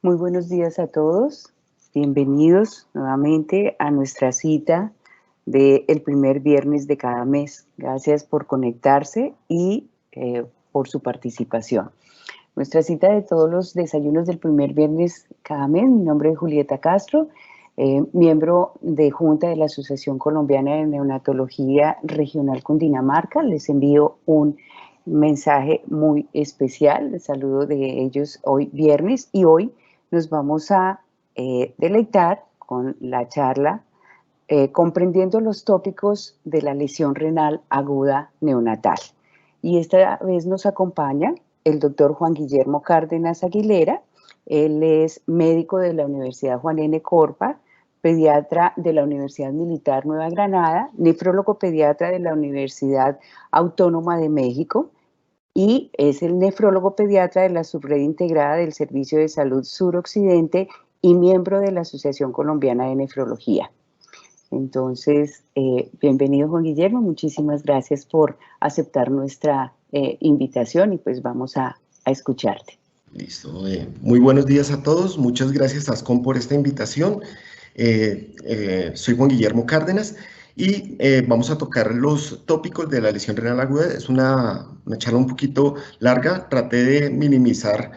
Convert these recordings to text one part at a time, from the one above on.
Muy buenos días a todos. Bienvenidos nuevamente a nuestra cita del primer viernes de cada mes. Gracias por conectarse y por su participación. Nuestra cita de todos los desayunos del primer viernes cada mes. Mi nombre es Julieta Castro, miembro de Junta de la Asociación Colombiana de Neonatología Regional Cundinamarca. Les envío un mensaje muy especial. Les saludo de ellos hoy viernes y hoy nos vamos a deleitar con la charla comprendiendo los tópicos de la lesión renal aguda neonatal. Y esta vez nos acompaña el doctor Juan Guillermo Cárdenas Aguilera. Él es médico de la Universidad Juan N. Corpa, pediatra de la Universidad Militar Nueva Granada, nefrólogo pediatra de la Universidad Autónoma de México, y es el nefrólogo pediatra de la Subred Integrada del Servicio de Salud Suroccidente y miembro de la Asociación Colombiana de Nefrología. Entonces, bienvenido Juan Guillermo, muchísimas gracias por aceptar nuestra invitación y pues vamos a escucharte. Listo, muy buenos días a todos, muchas gracias a ASCOM por esta invitación. Soy Juan Guillermo Cárdenas y vamos a tocar los tópicos de la lesión renal aguda. Es una charla un poquito larga, traté de minimizar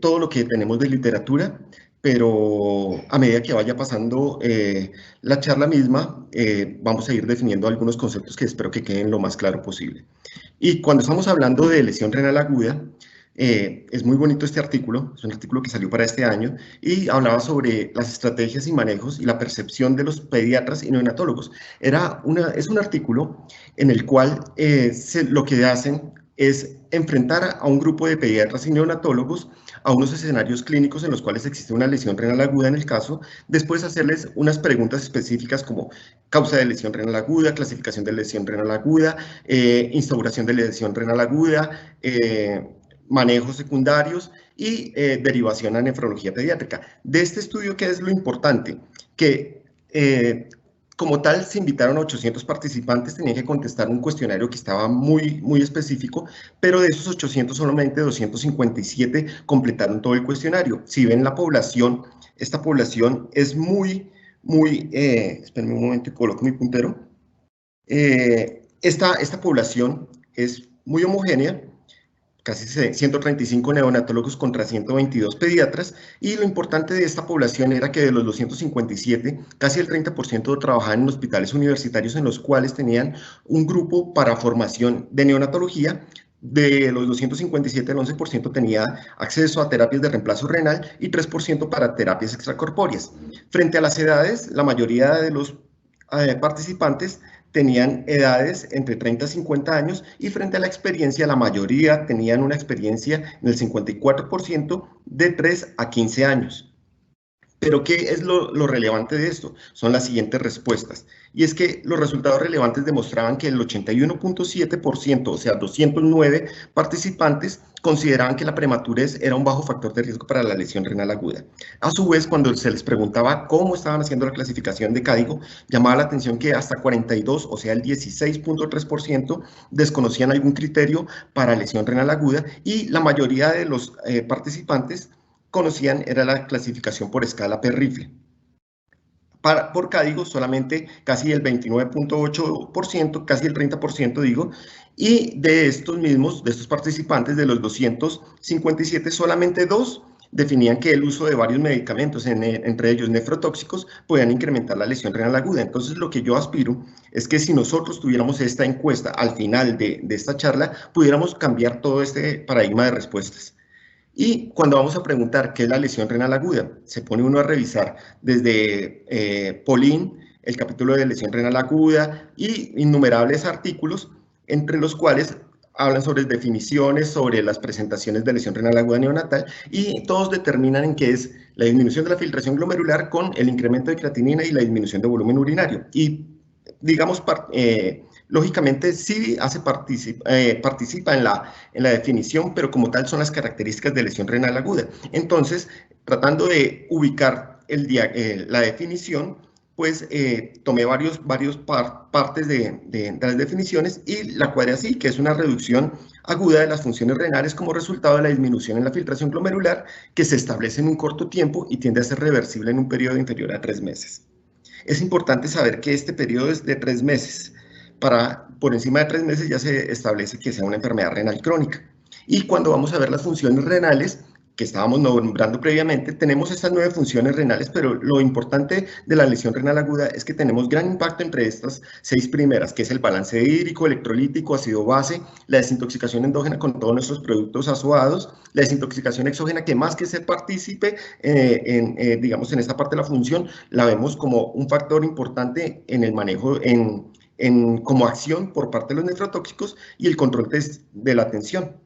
todo lo que tenemos de literatura, pero a medida que vaya pasando la charla misma, vamos a ir definiendo algunos conceptos que espero que queden lo más claro posible. Y cuando estamos hablando de lesión renal aguda, es muy bonito este artículo, es un artículo que salió para este año y hablaba sobre las estrategias y manejos y la percepción de los pediatras y neonatólogos. Es un artículo en el cual lo que hacen es enfrentar a un grupo de pediatras y neonatólogos a unos escenarios clínicos en los cuales existe una lesión renal aguda en el caso, después hacerles unas preguntas específicas como causa de lesión renal aguda, clasificación de lesión renal aguda, instauración de lesión renal aguda, manejos secundarios y derivación a nefrología pediátrica. De este estudio, ¿qué es lo importante? Que como tal se invitaron a 800 participantes, tenían que contestar un cuestionario que estaba muy específico, pero de esos 800 solamente 257 completaron todo el cuestionario. Si ven la población, esta población es espérenme un momento y coloco mi puntero. Esta población es muy homogénea, casi 135 neonatólogos contra 122 pediatras, y lo importante de esta población era que de los 257, casi el 30% trabajaban en hospitales universitarios en los cuales tenían un grupo para formación de neonatología. De los 257, el 11% tenía acceso a terapias de reemplazo renal y 3% para terapias extracorpóreas. Frente a las edades, la mayoría de los participantes tenían edades entre 30 y 50 años y frente a la experiencia, la mayoría tenían una experiencia en el 54% de 3 a 15 años. Pero ¿qué es lo relevante de esto? Son las siguientes respuestas. Y es que los resultados relevantes demostraban que el 81.7%, o sea, 209 participantes, consideraban que la prematurez era un bajo factor de riesgo para la lesión renal aguda. A su vez, cuando se les preguntaba cómo estaban haciendo la clasificación de CADIGO, llamaba la atención que hasta 42, o sea, el 16.3%, desconocían algún criterio para lesión renal aguda y la mayoría de los participantes conocían era la clasificación por escala Perrifle. Por CADIGO solamente casi el 29.8%, casi el 30% digo, y de estos participantes, de los 257, solamente 2 definían que el uso de varios medicamentos, entre ellos nefrotóxicos, podían incrementar la lesión renal aguda. Entonces, lo que yo aspiro es que si nosotros tuviéramos esta encuesta al final de esta charla, pudiéramos cambiar todo este paradigma de respuestas. Y cuando vamos a preguntar qué es la lesión renal aguda, se pone uno a revisar desde Polín, el capítulo de lesión renal aguda y innumerables artículos, entre los cuales hablan sobre definiciones, sobre las presentaciones de lesión renal aguda neonatal, y todos determinan en qué es la disminución de la filtración glomerular con el incremento de creatinina y la disminución de volumen urinario. Y digamos, lógicamente sí participa en la definición, pero como tal son las características de lesión renal aguda. Entonces, tratando de ubicar la definición, pues tomé varios partes de las definiciones y la cuadré así, que es una reducción aguda de las funciones renales como resultado de la disminución en la filtración glomerular que se establece en un corto tiempo y tiende a ser reversible en un periodo inferior a 3 meses. Es importante saber que este periodo es de 3 meses. Por encima de 3 meses ya se establece que sea una enfermedad renal crónica. Y cuando vamos a ver las funciones renales, que estábamos nombrando previamente, tenemos estas 9 funciones renales, pero lo importante de la lesión renal aguda es que tenemos gran impacto entre estas 6 primeras, que es el balance hídrico, electrolítico, ácido base, la desintoxicación endógena con todos nuestros productos azoados, la desintoxicación exógena, que más que ser partícipe, digamos, en esta parte de la función, la vemos como un factor importante en el manejo, como acción por parte de los nefrotóxicos y el control de la tensión.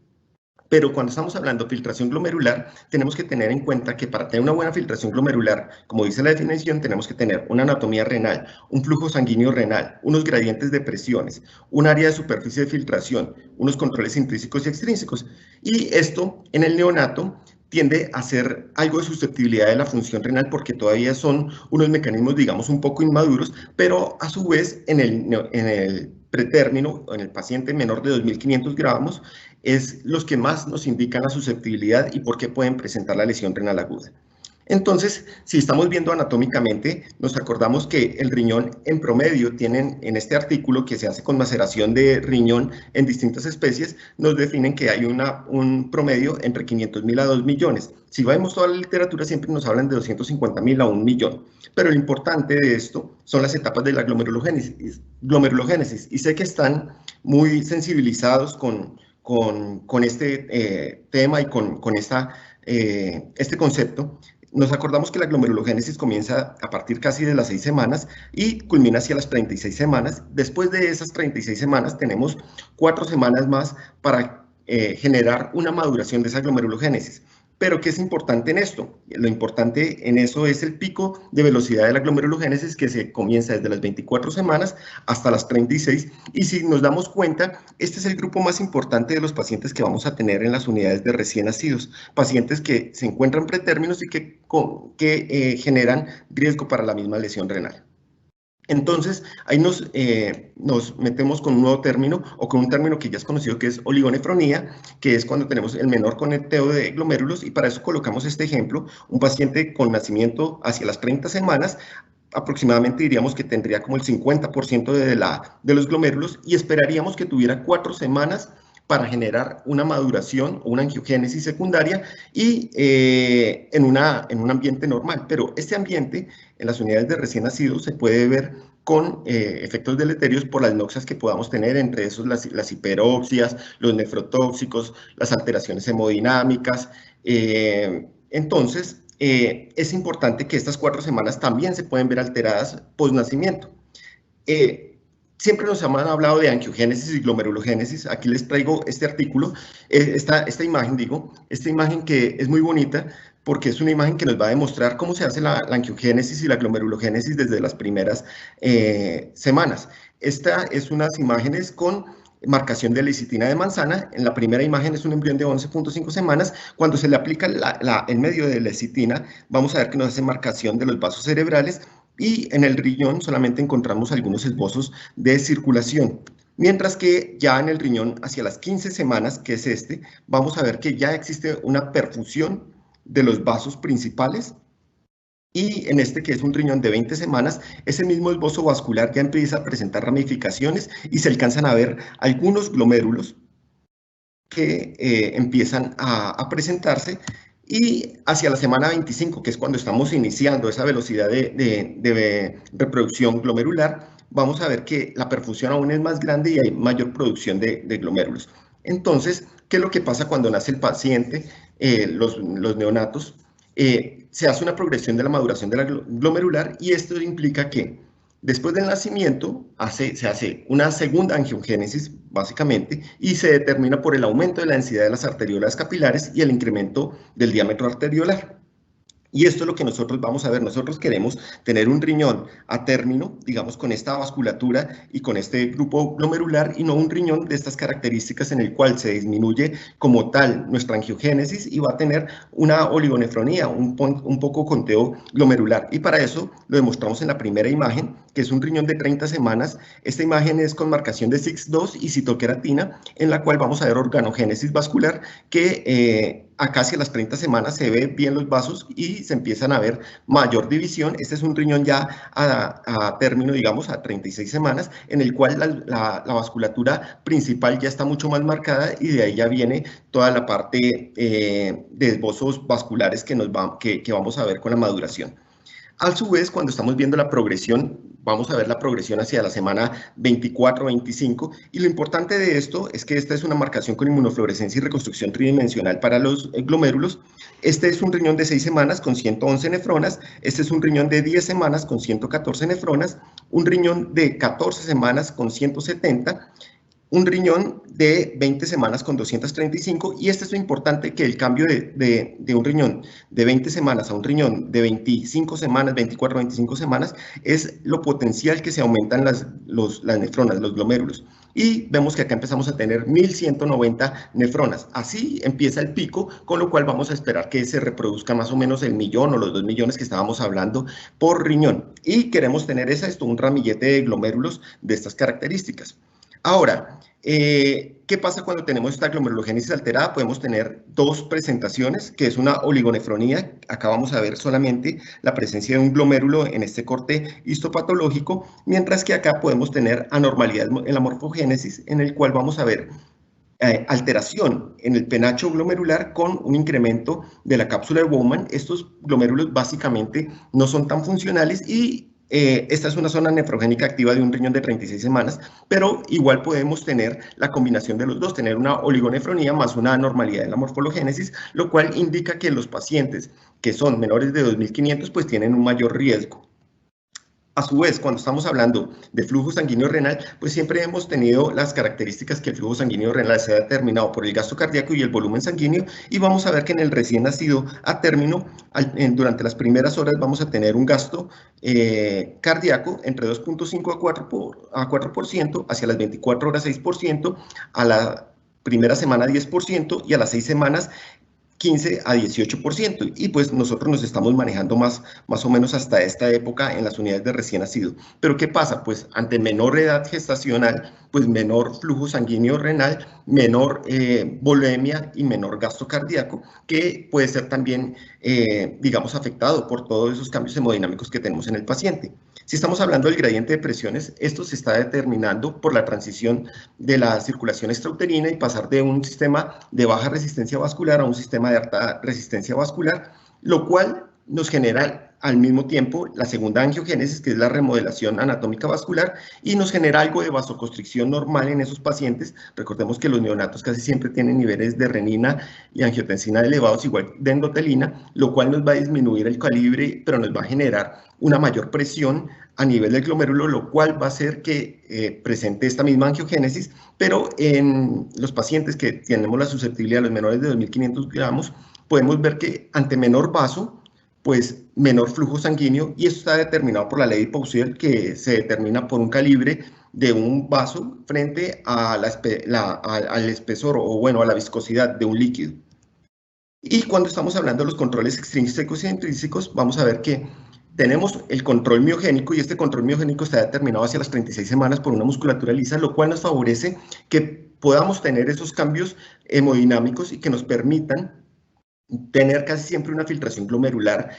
Pero cuando estamos hablando de filtración glomerular, tenemos que tener en cuenta que para tener una buena filtración glomerular, como dice la definición, tenemos que tener una anatomía renal, un flujo sanguíneo renal, unos gradientes de presiones, un área de superficie de filtración, unos controles intrínsecos y extrínsecos. Y esto en el neonato tiende a ser algo de susceptibilidad de la función renal porque todavía son unos mecanismos, digamos, un poco inmaduros, pero a su vez en el pretérmino, en el paciente menor de 2.500 gramos, es los que más nos indican la susceptibilidad y por qué pueden presentar la lesión renal aguda. Entonces, si estamos viendo anatómicamente, nos acordamos que el riñón en promedio tienen, en este artículo que se hace con maceración de riñón en distintas especies, nos definen que hay un promedio entre 500.000 a 2 millones. Si vemos toda la literatura, siempre nos hablan de 250.000 a 1 millón. Pero lo importante de esto son las etapas de la glomerulogénesis. Y sé que están muy sensibilizados con este tema y con este concepto. Nos acordamos que la glomerulogénesis comienza a partir casi de las 6 semanas y culmina hacia las 36 semanas. Después de esas 36 semanas tenemos 4 semanas más para generar una maduración de esa glomerulogénesis. Pero, ¿qué es importante en esto? Lo importante en eso es el pico de velocidad de la glomerulogénesis que se comienza desde las 24 semanas hasta las 36. Y si nos damos cuenta, este es el grupo más importante de los pacientes que vamos a tener en las unidades de recién nacidos. Pacientes que se encuentran pretérminos y que generan riesgo para la misma lesión renal. Entonces, ahí nos metemos con un nuevo término o con un término que ya es conocido que es oligonefronía, que es cuando tenemos el menor conecteo de glomérulos y para eso colocamos este ejemplo, un paciente con nacimiento hacia las 30 semanas, aproximadamente diríamos que tendría como el 50% de los glomérulos y esperaríamos que tuviera 4 semanas para generar una maduración o una angiogénesis secundaria y en un ambiente normal. Pero este ambiente en las unidades de recién nacidos se puede ver con efectos deleterios por las noxias que podamos tener, entre esos las hiperoxias, los nefrotóxicos, las alteraciones hemodinámicas. Entonces, es importante que estas 4 semanas también se pueden ver alteradas post-nacimiento. Siempre nos han hablado de angiogénesis y glomerulogénesis. Aquí les traigo este artículo, esta imagen que es muy bonita porque es una imagen que nos va a demostrar cómo se hace la angiogénesis y la glomerulogénesis desde las primeras semanas. Esta es unas imágenes con marcación de lecitina de manzana. En la primera imagen es un embrión de 11.5 semanas. Cuando se le aplica el medio de lecitina, vamos a ver que nos hace marcación de los vasos cerebrales y en el riñón solamente encontramos algunos esbozos de circulación. Mientras que ya en el riñón, hacia las 15 semanas, que es vamos a ver que ya existe una perfusión de los vasos principales y en que es un riñón de 20 semanas, ese mismo esbozo vascular ya empieza a presentar ramificaciones y se alcanzan a ver algunos glomérulos que empiezan a presentarse. Y hacia la semana 25, que es cuando estamos iniciando esa velocidad de reproducción glomerular, vamos a ver que la perfusión aún es más grande y hay mayor producción de glomérulos. Entonces, ¿qué es lo que pasa cuando nace el paciente, los neonatos? Se hace una progresión de la maduración de la glomerular y esto implica que después del nacimiento se hace una segunda angiogénesis, básicamente, y se determina por el aumento de la densidad de las arteriolas capilares y el incremento del diámetro arteriolar. Y esto es lo que nosotros vamos a ver. Nosotros queremos tener un riñón a término, digamos, con esta vasculatura y con este grupo glomerular, y no un riñón de estas características en el cual se disminuye como tal nuestra angiogénesis y va a tener una oligonefronía, un poco conteo glomerular. Y para eso lo demostramos en la primera imagen, que es un riñón de 30 semanas. Esta imagen es con marcación de SIX2 y citoqueratina, en la cual vamos a ver organogénesis vascular que acá hacia las 30 semanas se ve bien los vasos y se empiezan a ver mayor división. Este es un riñón ya a término, digamos, a 36 semanas, en el cual la vasculatura principal ya está mucho más marcada y de ahí ya viene toda la parte de esbozos vasculares que vamos a ver con la maduración. A su vez, cuando estamos viendo la progresión, vamos a ver la progresión hacia la semana 24-25, y lo importante de esto es que esta es una marcación con inmunofluorescencia y reconstrucción tridimensional para los glomérulos. Este es un riñón de 6 semanas con 111 nefronas, este es un riñón de 10 semanas con 114 nefronas, un riñón de 14 semanas con 170, un riñón de 20 semanas con 235, y esto es lo importante, que el cambio de un riñón de 20 semanas a un riñón de 25 semanas, 24, 25 semanas, es lo potencial que se aumentan las nefronas, los glomérulos. Y vemos que acá empezamos a tener 1190 nefronas. Así empieza el pico, con lo cual vamos a esperar que se reproduzca más o menos el 1.000.000 o los 2 millones que estábamos hablando por riñón. Y queremos tener un ramillete de glomérulos de estas características. Ahora, ¿qué pasa cuando tenemos esta glomerulogénesis alterada? Podemos tener dos presentaciones, que es una oligonefronía. Acá vamos a ver solamente la presencia de un glomérulo en este corte histopatológico, mientras que acá podemos tener anormalidad en la morfogénesis, en el cual vamos a ver alteración en el penacho glomerular con un incremento de la cápsula de Bowman. Estos glomérulos básicamente no son tan funcionales y esta es una zona nefrogénica activa de un riñón de 36 semanas, pero igual podemos tener la combinación de los dos, tener una oligonefronía más una anormalidad en la morfologénesis, lo cual indica que los pacientes que son menores de 2.500 pues tienen un mayor riesgo. A su vez, cuando estamos hablando de flujo sanguíneo renal, pues siempre hemos tenido las características que el flujo sanguíneo renal se ha determinado por el gasto cardíaco y el volumen sanguíneo, y vamos a ver que en el recién nacido a término, durante las primeras horas vamos a tener un gasto cardíaco entre 2.5 a 4%, hacia las 24 horas 6%, a la primera semana 10% y a las 6 semanas 15 a 18%, y pues nosotros nos estamos manejando más o menos hasta esta época en las unidades de recién nacido. Pero ¿qué pasa? Pues ante menor edad gestacional, pues menor flujo sanguíneo renal, menor volemia y menor gasto cardíaco, que puede ser también, digamos, afectado por todos esos cambios hemodinámicos que tenemos en el paciente. Si estamos hablando del gradiente de presiones, esto se está determinando por la transición de la circulación extrauterina y pasar de un sistema de baja resistencia vascular a un sistema de alta resistencia vascular, lo cual nos genera al mismo tiempo la segunda angiogénesis, que es la remodelación anatómica vascular, y nos genera algo de vasoconstricción normal en esos pacientes. Recordemos que los neonatos casi siempre tienen niveles de renina y angiotensina elevados, igual de endotelina, lo cual nos va a disminuir el calibre, pero nos va a generar una mayor presión a nivel del glomérulo, lo cual va a hacer que presente esta misma angiogénesis, pero en los pacientes que tenemos la susceptibilidad a los menores de 2.500 gramos, podemos ver que ante menor vaso, pues menor flujo sanguíneo, y esto está determinado por la ley de Pausier, que se determina por un calibre de un vaso frente a al espesor, o bueno, a la viscosidad de un líquido. Y cuando estamos hablando de los controles extrínsecos y intrínsecos, vamos a ver que tenemos el control miogénico, y este control miogénico está determinado hacia las 36 semanas por una musculatura lisa, lo cual nos favorece que podamos tener esos cambios hemodinámicos y que nos permitan tener casi siempre una filtración glomerular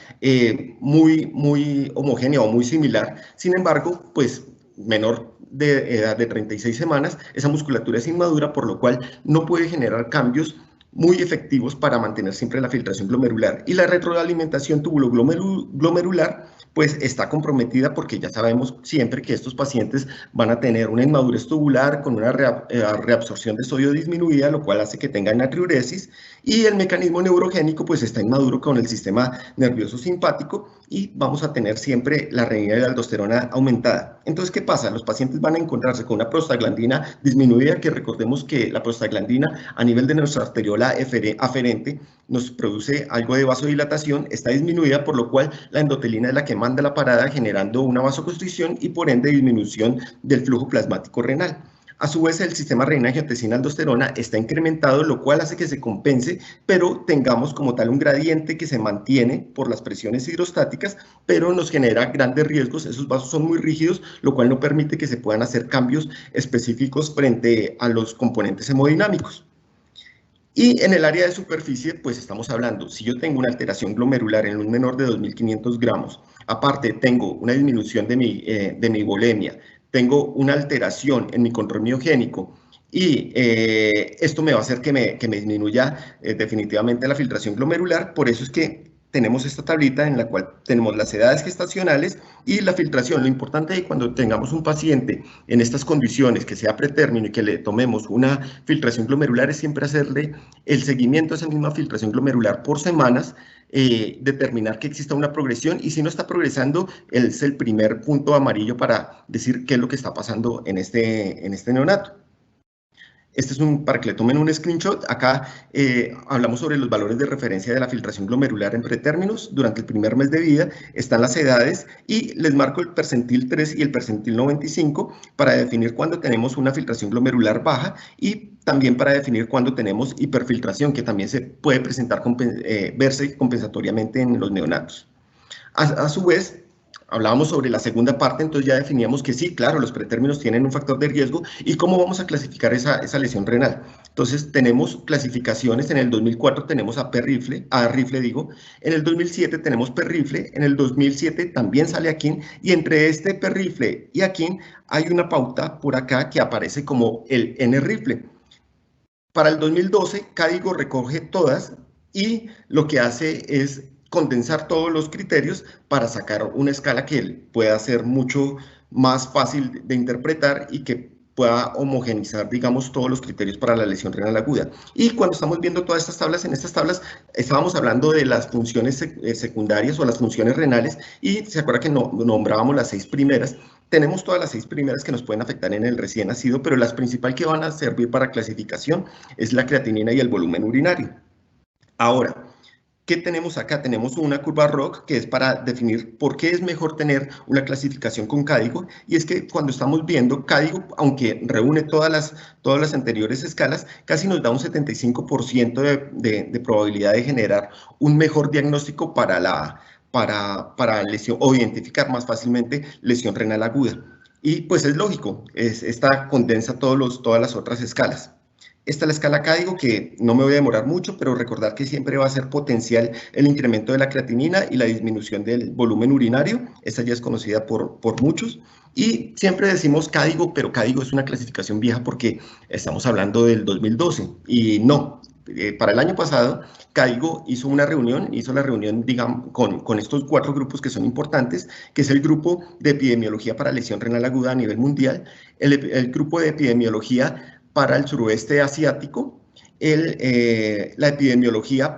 muy homogénea o muy similar. Sin embargo, pues menor de edad de 36 semanas, esa musculatura es inmadura, por lo cual no puede generar cambios muy efectivos para mantener siempre la filtración glomerular. Y la retroalimentación tubuloglomerular pues está comprometida, porque ya sabemos siempre que estos pacientes van a tener una inmadurez tubular con una reabsorción de sodio disminuida, lo cual hace que tengan natriuresis, y el mecanismo neurogénico pues está inmaduro con el sistema nervioso simpático, y vamos a tener siempre la renina de aldosterona aumentada. Entonces, ¿qué pasa? Los pacientes van a encontrarse con una prostaglandina disminuida, que recordemos que la prostaglandina a nivel de nuestra arteriola aferente nos produce algo de vasodilatación, está disminuida, por lo cual la endotelina es la que manda la parada, generando una vasoconstricción y por ende disminución del flujo plasmático renal. A su vez, el sistema renina-angiotensina-aldosterona está incrementado, lo cual hace que se compense, pero tengamos como tal un gradiente que se mantiene por las presiones hidrostáticas, pero nos genera grandes riesgos. Esos vasos son muy rígidos, lo cual no permite que se puedan hacer cambios específicos frente a los componentes hemodinámicos. Y en el área de superficie, pues estamos hablando, si yo tengo una alteración glomerular en un menor de 2.500 gramos, aparte tengo una disminución de mi volemia, tengo una alteración en mi control miogénico y esto me va a hacer que me disminuya definitivamente la filtración glomerular. Por eso es que tenemos esta tablita en la cual tenemos las edades gestacionales y la filtración. Lo importante es que cuando tengamos un paciente en estas condiciones, que sea pretérmino y que le tomemos una filtración glomerular, es siempre hacerle el seguimiento a esa misma filtración glomerular por semanas, determinar que exista una progresión, y si no está progresando, es el primer punto amarillo para decir qué es lo que está pasando en este neonato. Este es para que le tomen un screenshot. Acá hablamos sobre los valores de referencia de la filtración glomerular en pretérminos durante el primer mes de vida. Están las edades y les marco el percentil 3 y el percentil 95 para definir cuándo tenemos una filtración glomerular baja y también para definir cuándo tenemos hiperfiltración, que también se puede presentar, verse compensatoriamente en los neonatos. A su vez, hablábamos sobre la segunda parte, entonces ya definíamos que sí, claro, los pretérminos tienen un factor de riesgo. ¿Y cómo vamos a clasificar esa lesión renal? Entonces tenemos clasificaciones. En el 2004 tenemos a rifle, en el 2007 tenemos perrifle, en el 2007 también sale AKIN, y entre este perrifle y AKIN hay una pauta por acá que aparece como el N-rifle. Para el 2012, CADIGO recoge todas y lo que hace es condensar todos los criterios para sacar una escala que pueda ser mucho más fácil de interpretar y que pueda homogenizar, digamos, todos los criterios para la lesión renal aguda. Y cuando estamos viendo todas estas tablas, en estas tablas estábamos hablando de las funciones secundarias o las funciones renales, y se acuerda que nombrábamos las 6 primeras. Tenemos todas las 6 primeras que nos pueden afectar en el recién nacido, pero las principales que van a servir para clasificación es la creatinina y el volumen urinario. Ahora, ¿qué tenemos acá? Tenemos una curva ROC que es para definir por qué es mejor tener una clasificación con CADIGO, y es que cuando estamos viendo CADIGO, aunque reúne todas las anteriores escalas, casi nos da un 75% de probabilidad de generar un mejor diagnóstico para lesión, o identificar más fácilmente lesión renal aguda. Y pues es lógico, esta condensa todas las otras escalas. Esta es la escala CADIGO, que no me voy a demorar mucho, pero recordar que siempre va a ser potencial el incremento de la creatinina y la disminución del volumen urinario. Esta ya es conocida por muchos. Y siempre decimos CADIGO, pero CADIGO es una clasificación vieja porque estamos hablando del 2012. Y no, para el año pasado, CADIGO hizo la reunión, digamos, con estos 4 grupos que son importantes, que es el grupo de epidemiología para lesión renal aguda a nivel mundial, el grupo de epidemiología para el suroeste asiático, la epidemiología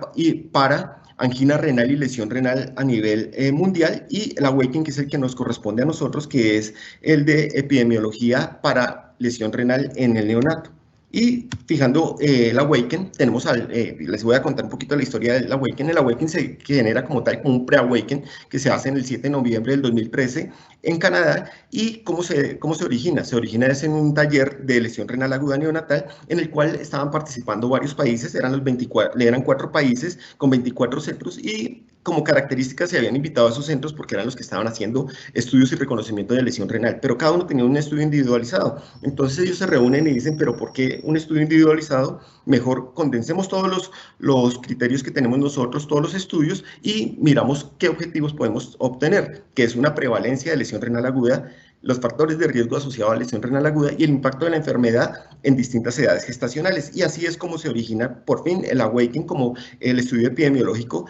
para angina renal y lesión renal a nivel mundial, y el AWAKEN, que es el que nos corresponde a nosotros, que es el de epidemiología para lesión renal en el neonato. Y fijando el AWAKEN, tenemos les voy a contar un poquito la historia del AWAKEN. El AWAKEN se genera como tal, como un pre-AWAKEN, que se hace en el 7 de noviembre del 2013 en Canadá. ¿Y cómo se origina? Se origina en un taller de lesión renal aguda neonatal en el cual estaban participando varios países, eran 4 países con 24 centros, y como características se habían invitado a esos centros porque eran los que estaban haciendo estudios y reconocimiento de lesión renal, pero cada uno tenía un estudio individualizado. Entonces ellos se reúnen y dicen, pero ¿por qué un estudio individualizado? Mejor condensemos todos los criterios que tenemos nosotros, todos los estudios, y miramos qué objetivos podemos obtener, que es una prevalencia de lesión renal aguda, los factores de riesgo asociados a lesión renal aguda y el impacto de la enfermedad en distintas edades gestacionales. Y así es como se origina por fin el AWAKEN como el estudio epidemiológico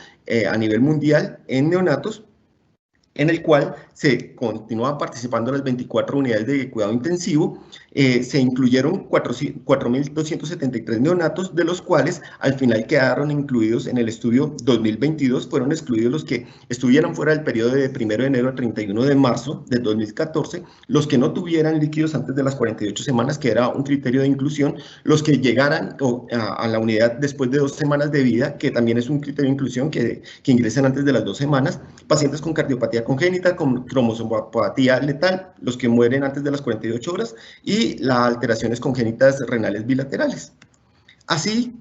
a nivel mundial en neonatos. en el cual se continuaban participando las 24 unidades de cuidado intensivo. Se incluyeron 4.273 neonatos, de los cuales al final quedaron incluidos en el estudio 2022, fueron excluidos los que estuvieran fuera del periodo de 1 de enero a 31 de marzo del 2014, los que no tuvieran líquidos antes de las 48 semanas, que era un criterio de inclusión, los que llegaran a la unidad después de 2 semanas de vida, que también es un criterio de inclusión, que ingresen antes de las 2 semanas, pacientes con cardiopatía congénita, con cromosomopatía letal, los que mueren antes de las 48 horas, y las alteraciones congénitas renales bilaterales. Así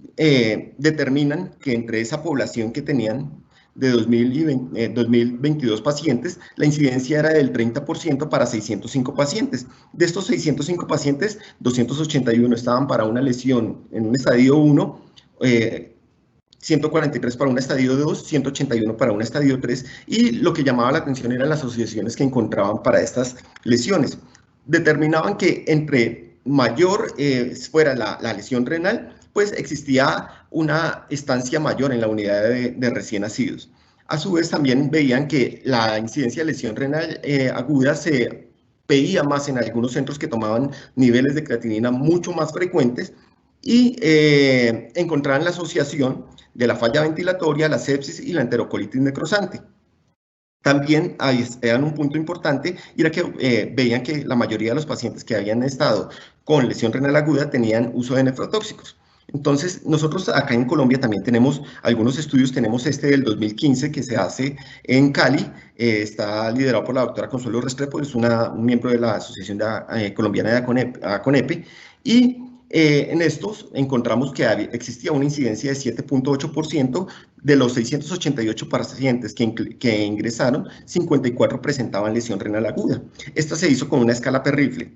determinan que entre esa población que tenían de 2022 pacientes, la incidencia era del 30% para 605 pacientes. De estos 605 pacientes, 281 estaban para una lesión en un estadio 1, 143 para un estadio 2, 181 para un estadio 3, y lo que llamaba la atención eran las asociaciones que encontraban para estas lesiones. Determinaban que entre mayor fuera la lesión renal, pues existía una estancia mayor en la unidad de recién nacidos. A su vez también veían que la incidencia de lesión renal aguda se veía más en algunos centros que tomaban niveles de creatinina mucho más frecuentes, y encontraban la asociación de la falla ventilatoria, la sepsis y la enterocolitis necrosante. También había un punto importante, y era que veían que la mayoría de los pacientes que habían estado con lesión renal aguda tenían uso de nefrotóxicos. Entonces, nosotros acá en Colombia también tenemos algunos estudios. Tenemos este del 2015 que se hace en Cali, está liderado por la doctora Consuelo Restrepo, es un miembro de la Asociación Colombiana de ACONEPE, y en estos encontramos que existía una incidencia de 7.8%. De los 688 pacientes que ingresaron, 54 presentaban lesión renal aguda. Esta se hizo con una escala Perrifle.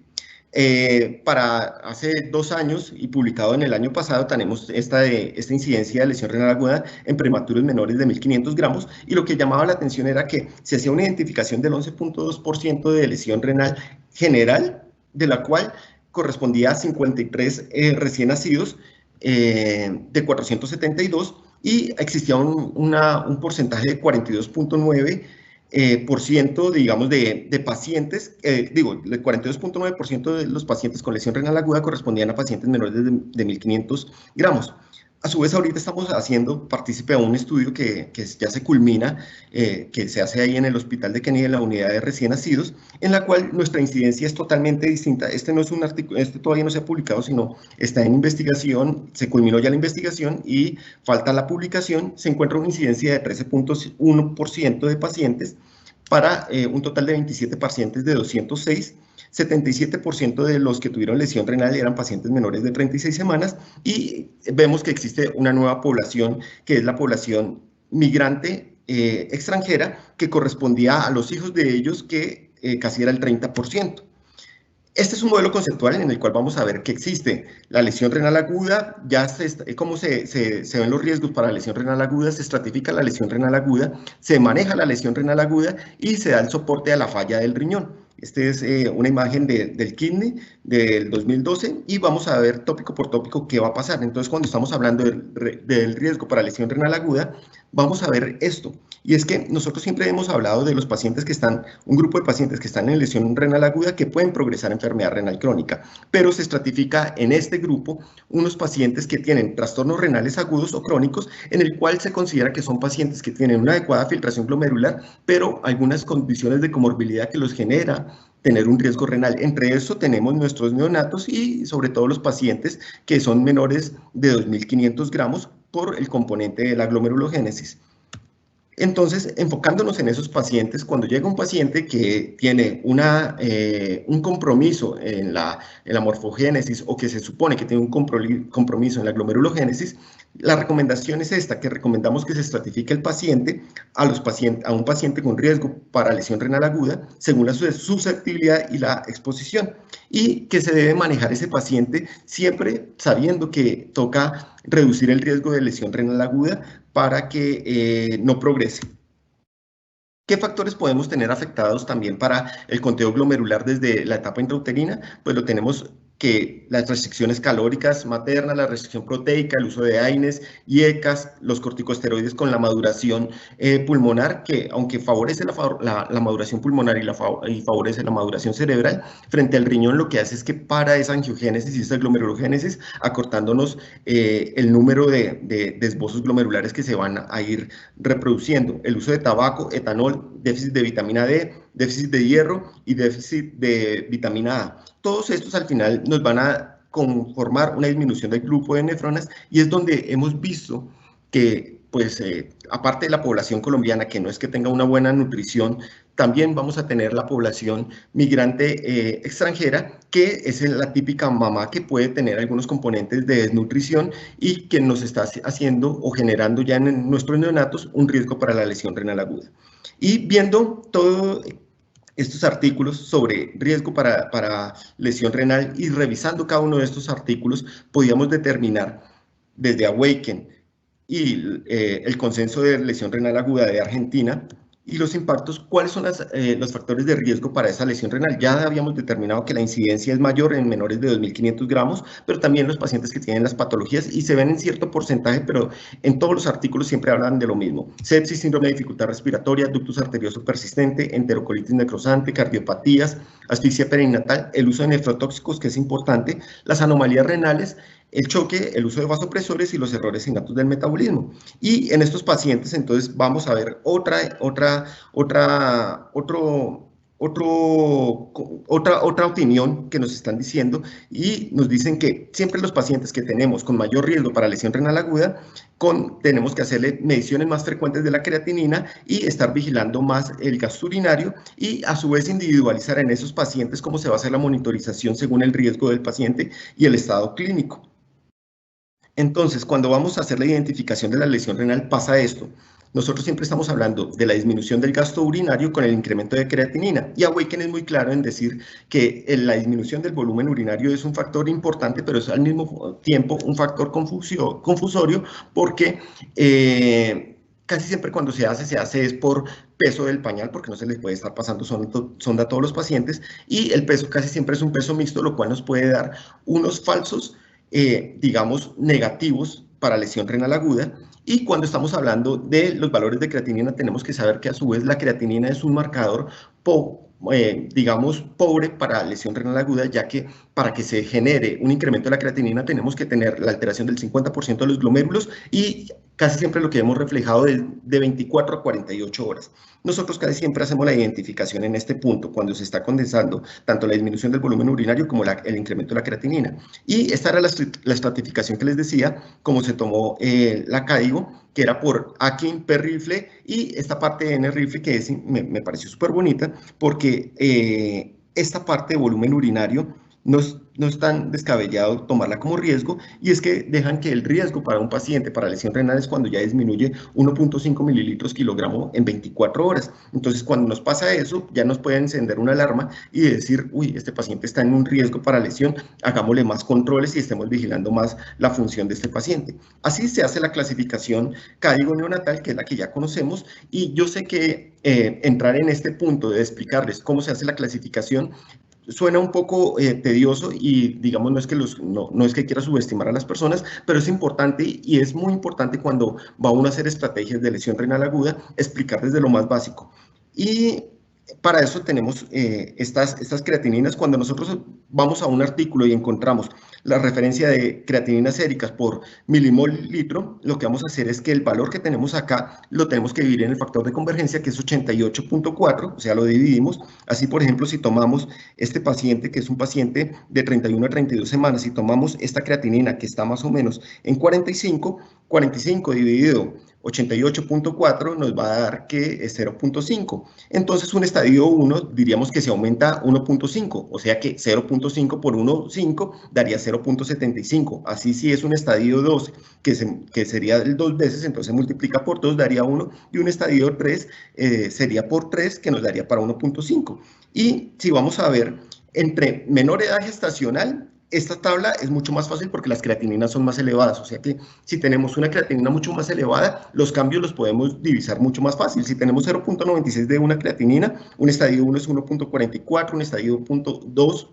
Para hace 2 años y publicado en el año pasado, tenemos esta incidencia de lesión renal aguda en prematuros menores de 1.500 gramos, y lo que llamaba la atención era que se hacía una identificación del 11.2% de lesión renal general, de la cual correspondía a 53 recién nacidos de 472, y existía un porcentaje de 42.9%, digamos, de pacientes, el 42.9% de los pacientes con lesión renal aguda correspondían a pacientes menores de 1.500 gramos. A su vez, ahorita estamos haciendo partícipe a un estudio que ya se culmina, que se hace ahí en el Hospital de Kennedy, en la unidad de recién nacidos, en la cual nuestra incidencia es totalmente distinta. Este no es un artículo, este todavía no se ha publicado, sino está en investigación, se culminó ya la investigación y falta la publicación. Se encuentra una incidencia de 13.1% de pacientes para un total de 27 pacientes de 206. 77% de los que tuvieron lesión renal eran pacientes menores de 36 semanas, y vemos que existe una nueva población, que es la población migrante extranjera, que correspondía a los hijos de ellos, que casi era el 30%. Este es un modelo conceptual en el cual vamos a ver que existe la lesión renal aguda, cómo se ven los riesgos para la lesión renal aguda, se estratifica la lesión renal aguda, se maneja la lesión renal aguda y se da el soporte a la falla del riñón. Esta es una imagen del kidney del 2012, y vamos a ver tópico por tópico qué va a pasar. Entonces, cuando estamos hablando del riesgo para lesión renal aguda, vamos a ver esto. Y es que nosotros siempre hemos hablado de los pacientes que están, un grupo de pacientes que están en lesión renal aguda, que pueden progresar a enfermedad renal crónica, pero se estratifica en este grupo unos pacientes que tienen trastornos renales agudos o crónicos, en el cual se considera que son pacientes que tienen una adecuada filtración glomerular, pero algunas condiciones de comorbilidad que los genera tener un riesgo renal. Entre eso tenemos nuestros neonatos y sobre todo los pacientes que son menores de 2.500 gramos por el componente de la glomerulogénesis. Entonces, enfocándonos en esos pacientes, cuando llega un paciente que tiene un compromiso en la morfogénesis, o que se supone que tiene un compromiso en la glomerulogénesis, la recomendación es esta, que recomendamos que se estratifique el paciente a un paciente con riesgo para lesión renal aguda, según la susceptibilidad y la exposición, y que se debe manejar ese paciente siempre sabiendo que toca reducir el riesgo de lesión renal aguda para que no progrese. ¿Qué factores podemos tener afectados también para el conteo glomerular desde la etapa intrauterina? Pues lo tenemos que las restricciones calóricas maternas, la restricción proteica, el uso de AINES, IECAS, los corticosteroides con la maduración pulmonar, que aunque favorece la maduración pulmonar y favorece la maduración cerebral, frente al riñón lo que hace es que para esa angiogénesis y esa glomerulogénesis, acortándonos el número de esbozos glomerulares que se van a ir reproduciendo. El uso de tabaco, etanol, déficit de vitamina D, déficit de hierro y déficit de vitamina A. Todos estos al final nos van a conformar una disminución del grupo de nefronas y es donde hemos visto que, pues, aparte de la población colombiana, que no es que tenga una buena nutrición, también vamos a tener la población migrante extranjera, que es la típica mamá que puede tener algunos componentes de desnutrición y que nos está haciendo o generando ya en nuestros neonatos un riesgo para la lesión renal aguda. Y viendo todo estos artículos sobre riesgo para lesión renal y revisando cada uno de estos artículos, podíamos determinar desde Awaken y el consenso de lesión renal aguda de Argentina y los impactos, cuáles son los factores de riesgo para esa lesión renal. Ya habíamos determinado que la incidencia es mayor en menores de 2.500 gramos, pero también los pacientes que tienen las patologías y se ven en cierto porcentaje, pero en todos los artículos siempre hablan de lo mismo. Sepsis, síndrome de dificultad respiratoria, ductus arterioso persistente, enterocolitis necrosante, cardiopatías, asfixia perinatal, el uso de nefrotóxicos, que es importante, las anomalías renales, el choque, el uso de vasopresores y los errores innatos del metabolismo. Y en estos pacientes, entonces, vamos a ver otra opinión que nos están diciendo y nos dicen que siempre los pacientes que tenemos con mayor riesgo para lesión renal aguda, tenemos que hacerle mediciones más frecuentes de la creatinina y estar vigilando más el gasto urinario y a su vez individualizar en esos pacientes cómo se va a hacer la monitorización según el riesgo del paciente y el estado clínico. Entonces, cuando vamos a hacer la identificación de la lesión renal, pasa esto. Nosotros siempre estamos hablando de la disminución del gasto urinario con el incremento de creatinina. Y Awaken es muy claro en decir que la disminución del volumen urinario es un factor importante, pero es al mismo tiempo un factor confusorio porque casi siempre cuando se hace es por peso del pañal, porque no se les puede estar pasando sonda a todos los pacientes, y el peso casi siempre es un peso mixto, lo cual nos puede dar unos falsos digamos, negativos para lesión renal aguda. Y cuando estamos hablando de los valores de creatinina, tenemos que saber que a su vez la creatinina es un marcador digamos, pobre para lesión renal aguda, ya que para que se genere un incremento de la creatinina tenemos que tener la alteración del 50% de los glomérulos y casi siempre lo que hemos reflejado de 24 a 48 horas. Nosotros casi siempre hacemos la identificación en este punto, cuando se está condensando tanto la disminución del volumen urinario como el incremento de la creatinina. Y esta era la estratificación que les decía, como se tomó la CAIGO, que era por Akin per rifle, y esta parte de N rifle que me pareció súper bonita, porque esta parte de volumen urinario no es tan descabellado tomarla como riesgo, y es que dejan que el riesgo para un paciente para lesión renal es cuando ya disminuye 1.5 mililitros kilogramo en 24 horas. Entonces, cuando nos pasa eso, ya nos puede encender una alarma y decir, uy, este paciente está en un riesgo para lesión, hagámosle más controles y estemos vigilando más la función de este paciente. Así se hace la clasificación CAIGO neonatal, que es la que ya conocemos, y yo sé que entrar en este punto de explicarles cómo se hace la clasificación suena un poco tedioso y digamos no es que quiera subestimar a las personas, pero es importante y es muy importante cuando va uno a hacer estrategias de lesión renal aguda, explicar desde lo más básico. Y para eso tenemos estas creatininas. Cuando nosotros vamos a un artículo y encontramos la referencia de creatininas séricas por milimol litro, lo que vamos a hacer es que el valor que tenemos acá lo tenemos que dividir en el factor de convergencia, que es 88.4, o sea, lo dividimos. Así, por ejemplo, si tomamos este paciente, que es un paciente de 31 a 32 semanas, si tomamos esta creatinina que está más o menos en 45 dividido 88.4 nos va a dar que es 0.5. Entonces, un estadio 1 diríamos que se aumenta 1.5, o sea que 0.5 por 1.5 daría 0.75. Así si es un estadio 2, que sería el 2 veces, entonces multiplica por 2, daría 1, y un estadio 3 sería por 3, que nos daría para 1.5. Y si vamos a ver, entre menor edad gestacional, esta tabla es mucho más fácil porque las creatininas son más elevadas, o sea que si tenemos una creatinina mucho más elevada, los cambios los podemos divisar mucho más fácil. Si tenemos 0.96 de una creatinina, un estadio 1 es 1.44, un estadio 2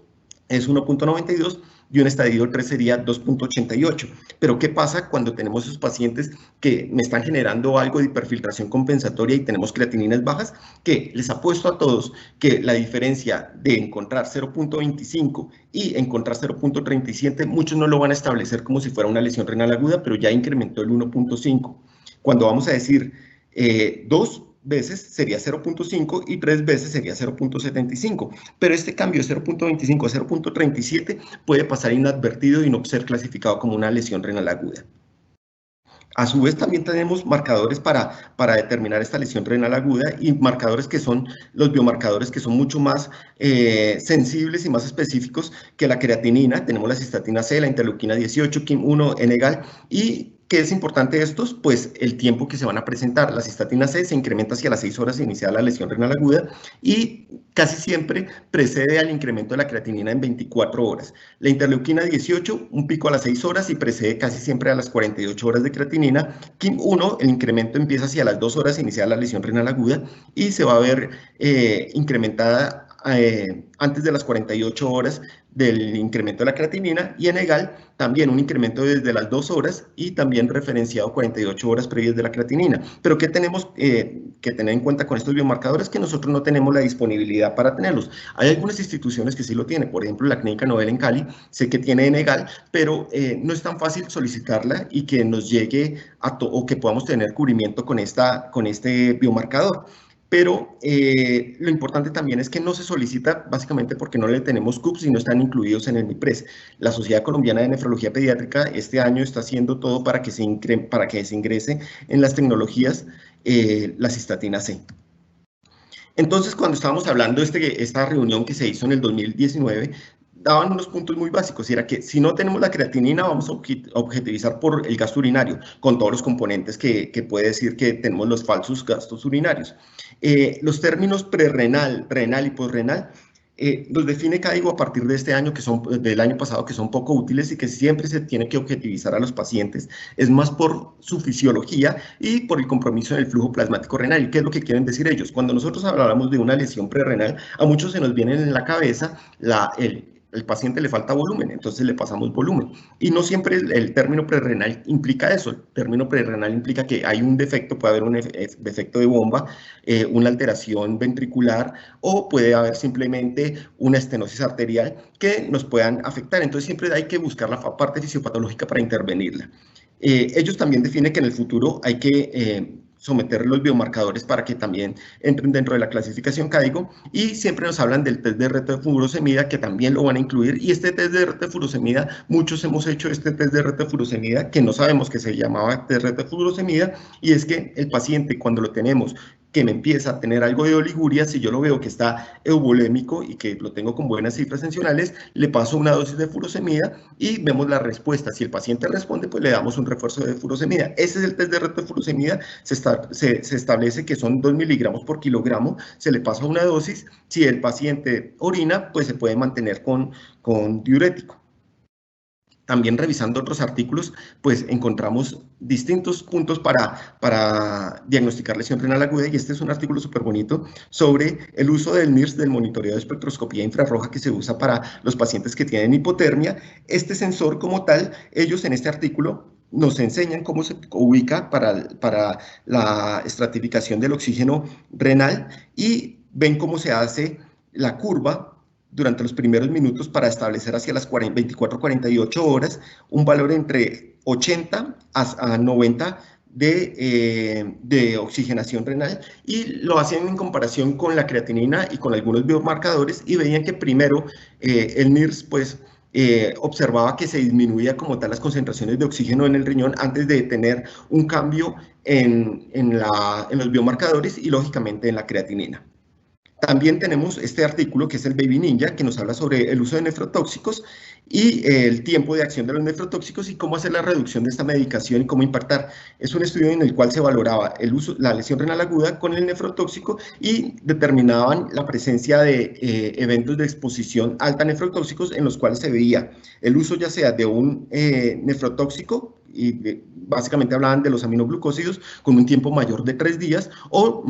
es 1.92 y un estadio 3 sería 2.88. Pero ¿qué pasa cuando tenemos esos pacientes que me están generando algo de hiperfiltración compensatoria y tenemos creatininas bajas? Que les apuesto a todos que la diferencia de encontrar 0.25 y encontrar 0.37, muchos no lo van a establecer como si fuera una lesión renal aguda, pero ya incrementó el 1.5. Cuando vamos a decir 2 veces sería 0.5 y 3 veces sería 0.75. Pero este cambio de 0.25 a 0.37 puede pasar inadvertido y no ser clasificado como una lesión renal aguda. A su vez, también tenemos marcadores para determinar esta lesión renal aguda y marcadores que son los biomarcadores que son mucho más sensibles y más específicos que la creatinina. Tenemos la cistatina C, la interleuquina 18, KIM1, Enegal. ¿Y qué es importante estos? Pues el tiempo que se van a presentar. La cistatina C se incrementa hacia las 6 horas de iniciar la lesión renal aguda y casi siempre precede al incremento de la creatinina en 24 horas. La interleuquina 18, un pico a las 6 horas y precede casi siempre a las 48 horas de creatinina. KIM1, el incremento empieza hacia las 2 horas de iniciar la lesión renal aguda y se va a ver incrementada antes de las 48 horas del incremento de la creatinina, y en Enegal también un incremento desde las 2 horas y también referenciado 48 horas previas de la creatinina. Pero ¿qué tenemos que tener en cuenta con estos biomarcadores? Que nosotros no tenemos la disponibilidad para tenerlos. Hay algunas instituciones que sí lo tienen, por ejemplo la Clínica Nobel en Cali, sé que tiene Enegal, pero no es tan fácil solicitarla y que nos llegue o que podamos tener cubrimiento con este biomarcador. Pero lo importante también es que no se solicita básicamente porque no le tenemos CUPS y no están incluidos en el MIPRES. La Sociedad Colombiana de Nefrología Pediátrica este año está haciendo todo para que se ingrese en las tecnologías la cistatina C. Entonces, cuando estábamos hablando de esta reunión que se hizo en el 2019, daban unos puntos muy básicos, y era que si no tenemos la creatinina, vamos a objetivizar por el gasto urinario, con todos los componentes que puede decir que tenemos los falsos gastos urinarios. Los términos prerrenal, renal y posrenal los define CAIGO a partir de este año, del año pasado, que son poco útiles y que siempre se tiene que objetivizar a los pacientes. Es más por su fisiología y por el compromiso en el flujo plasmático renal. ¿Y qué es lo que quieren decir ellos? Cuando nosotros hablamos de una lesión prerrenal, a muchos se nos viene en la cabeza el paciente le falta volumen, entonces le pasamos volumen. Y no siempre el término prerrenal implica eso. El término prerrenal implica que hay un defecto, puede haber un defecto de bomba, una alteración ventricular, o puede haber simplemente una estenosis arterial que nos puedan afectar. Entonces siempre hay que buscar la parte fisiopatológica para intervenirla. Ellos también definen que en el futuro hay que someter los biomarcadores para que también entren dentro de la clasificación CAIGO, y siempre nos hablan del test de retrofurosemida, que también lo van a incluir. Y este test de retrofurosemida, muchos hemos hecho este test de retrofurosemida, que no sabemos que se llamaba test de retrofurosemida, y es que el paciente, cuando lo tenemos que me empieza a tener algo de oliguria, si yo lo veo que está eubolémico y que lo tengo con buenas cifras tensionales, le paso una dosis de furosemida y vemos la respuesta. Si el paciente responde, pues le damos un refuerzo de furosemida. Ese es el test de retrofurosemida. Se establece que son 2 miligramos por kilogramo, se le pasa una dosis. Si el paciente orina, pues se puede mantener con diurético. También revisando otros artículos, pues encontramos distintos puntos para diagnosticar lesión renal aguda, y este es un artículo súper bonito sobre el uso del NIRS, del monitoreo de espectroscopía infrarroja, que se usa para los pacientes que tienen hipotermia. Este sensor como tal, ellos en este artículo nos enseñan cómo se ubica para la estratificación del oxígeno renal, y ven cómo se hace la curva durante los primeros minutos para establecer hacia las 24-48 horas un valor entre 80 a 90 de oxigenación renal, y lo hacían en comparación con la creatinina y con algunos biomarcadores, y veían que primero el NIRS pues observaba que se disminuía como tal las concentraciones de oxígeno en el riñón antes de tener un cambio en los biomarcadores y lógicamente en la creatinina. También tenemos este artículo que es el Baby Ninja, que nos habla sobre el uso de nefrotóxicos y el tiempo de acción de los nefrotóxicos y cómo hacer la reducción de esta medicación y cómo impactar. Es un estudio en el cual se valoraba la lesión renal aguda con el nefrotóxico y determinaban la presencia de eventos de exposición alta a nefrotóxicos, en los cuales se veía el uso ya sea de un nefrotóxico, y básicamente hablaban de los aminoglucósidos, con un tiempo mayor de 3 días, o